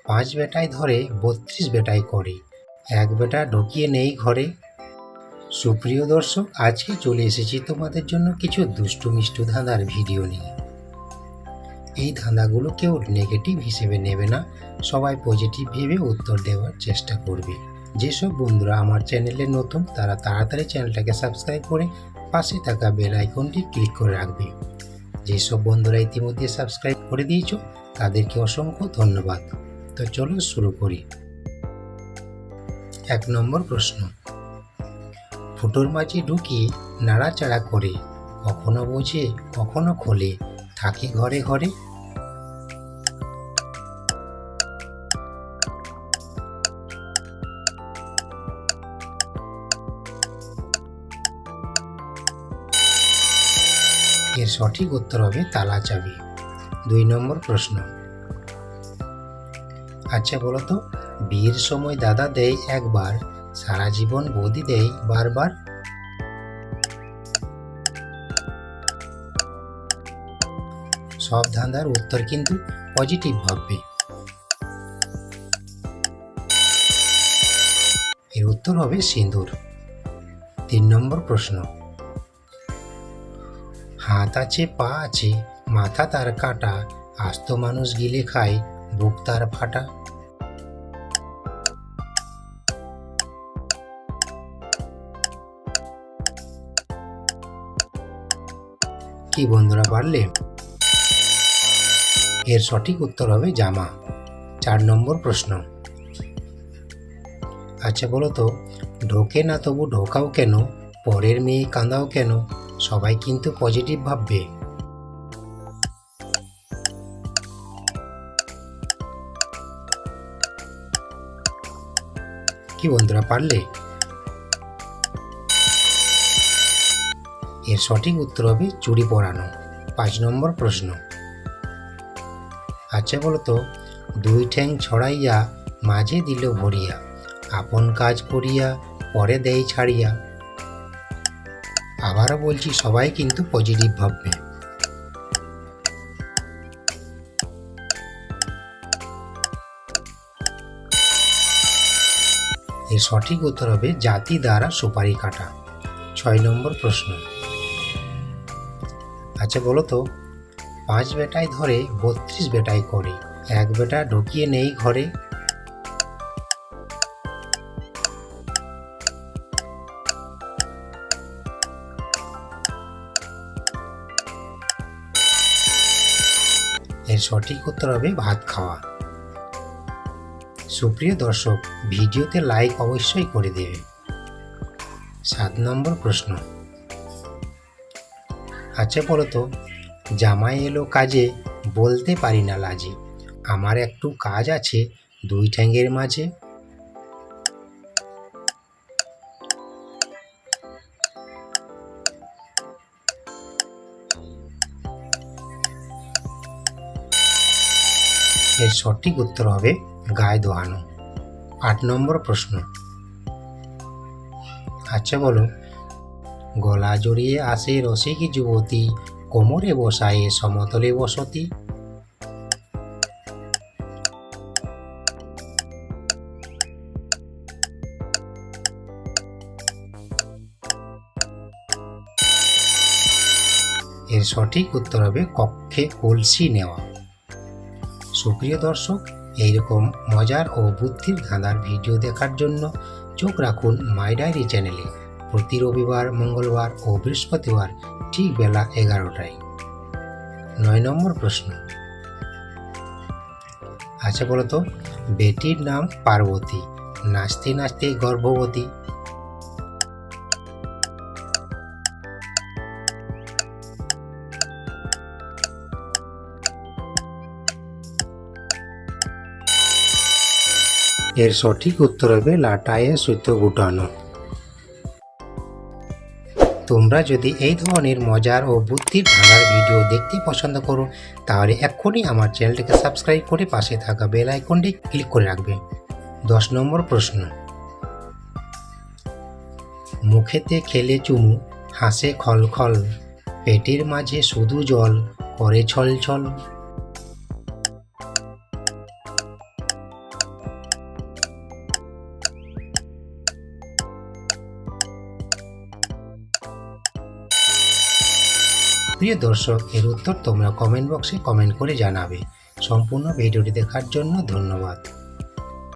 5 বেটায় ধরে 32 বেটায় করে, এক বেটা ঢুকিয়ে নেই ঘরে। সুপ্রিয় দর্শক, আজকে চলে এসেছি তোমাদের জন্য কিছু দুষ্টু মিষ্টু ধাঁধার ভিডিও নিয়ে। এই ধাঁধাগুলো কেউ নেগেটিভ হিসেবে নেবে না, সবাই পজিটিভ ভেবে উত্তর দেওয়ার চেষ্টা করবে। যেসব বন্ধুরা আমার চ্যানেলে নতুন তারা তাড়াতাড়ি চ্যানেলটাকে সাবস্ক্রাইব করে পাশে থাকা বেল আইকনটি ক্লিক করে রাখবে। যেসব বন্ধুরা ইতিমধ্যে সাবস্ক্রাইব করে দিয়েছো তাদেরকে অসংখ্য ধন্যবাদ। তো চলো শুরু করি। 1 নম্বর প্রশ্ন, ফুটোর মাঝে ঢুকিয়ে নাড়াচাড়া করে, কখনো বোঝে কখনো খোলে, থাকে ঘরে ঘরে। এর সঠিক উত্তর হবে তালা চাবি। 2 নম্বর প্রশ্ন, আচ্ছা বলো তো, বিয়ের সময় দাদা দেয় একবার, সারা জীবন বৌদি দেয় বারবার। সব ধাঁধার উত্তর কিন্তু পজিটিভ ভাববে। এর উত্তর হবে সিঁদুর। 3 নম্বর প্রশ্ন, হাত আছে পা আছে মাথা তার কাটা, আস্ত মানুষ গিলে খায় বুক তার ফাটা। কি বন্ধুরা পারলে? এর সঠিক উত্তর হবে জামা। 4 নম্বর প্রশ্ন, আচ্ছা বলো তো, ঢোকে না তবু ঢোকাও কেন, পরের মেয়ে কাঁদাও কেন, সবাই কিন্তু পজিটিভ ভাববে। কি বন্ধুরা পারলে? এর সঠিক উত্তর হবে চুড়ি পরানো। 5 নম্বর প্রশ্ন, আচ্ছা বলো তো, 2 ঠ্যাং ছড়াইয়া মাঝে দিল ভরিয়া, আপন কাজ করিয়া পরে দেয় ছাড়িয়া। আবারও বলছি, সবাই কিন্তু পজিটিভ ভাববে। এর সঠিক উত্তর হবে জাতি দ্বারা সুপারি কাটা। 6 নম্বর প্রশ্ন, আচ্ছা বলো তো, 5 বেটায় ধরে 32 বেটায় করে, এক বেটা ঢুকিয়ে নেই ঘরে। এর সঠিক উত্তর হবে ভাত খাওয়া। সুপ্রিয় দর্শক, ভিডিওতে লাইক অবশ্যই করে দেবে। 7 নম্বর প্রশ্ন, আচ্ছা বলো তো, জামাই এলো কাজে বলতে পারি না লাজে, আমার একটু কাজ আছে 2 ঠ্যাঙের মাঝে। এর সঠিক উত্তর হবে গায়ে দোয়ানো। 8 নম্বর প্রশ্ন, আচ্ছা বলো, গলা জড়িয়ে আসে রসিক যুবতী, কোমরে বসায়ে সমতলে বসতি। এর সঠিক উত্তর হবে কক্ষে কলসি নেওয়া। সুপ্রিয় দর্শক, এইরকম মজার ও বুদ্ধির ধাঁধার ভিডিও দেখার জন্য চোখ রাখুন মাই ডায়েরি চ্যানেলে প্রতি রবিবার, মঙ্গলবার ও বৃহস্পতিবার ঠিক বেলা 11টায়। 9 নম্বর প্রশ্ন, আচ্ছা বলো তো, বেটির নাম পার্বতী, নাচতে নাচতে গর্ভবতী। এর সঠিক উত্তর হবে লাটায়ে সুতো গুটানো। তোমরা যদি এই ধরনের মজার ও বুদ্ধির ধাঁধার ভিডিও দেখতে পছন্দ করো তাহলে এক্ষুনি আমার চ্যানেলটিকে সাবস্ক্রাইব করে পাশে থাকা বেল আইকনটি ক্লিক করে রাখবে। 10 নম্বর প্রশ্ন, মুখেতে খেলে চুমু, হাসে খলখল, পেটের মাঝে শুধু জল, করে ছলছল। সুপ্রিয় দর্শক, এর উত্তর তোমরা কমেন্ট বক্সে কমেন্ট করে জানাবে। সম্পূর্ণ ভিডিওটি দেখার জন্য ধন্যবাদ।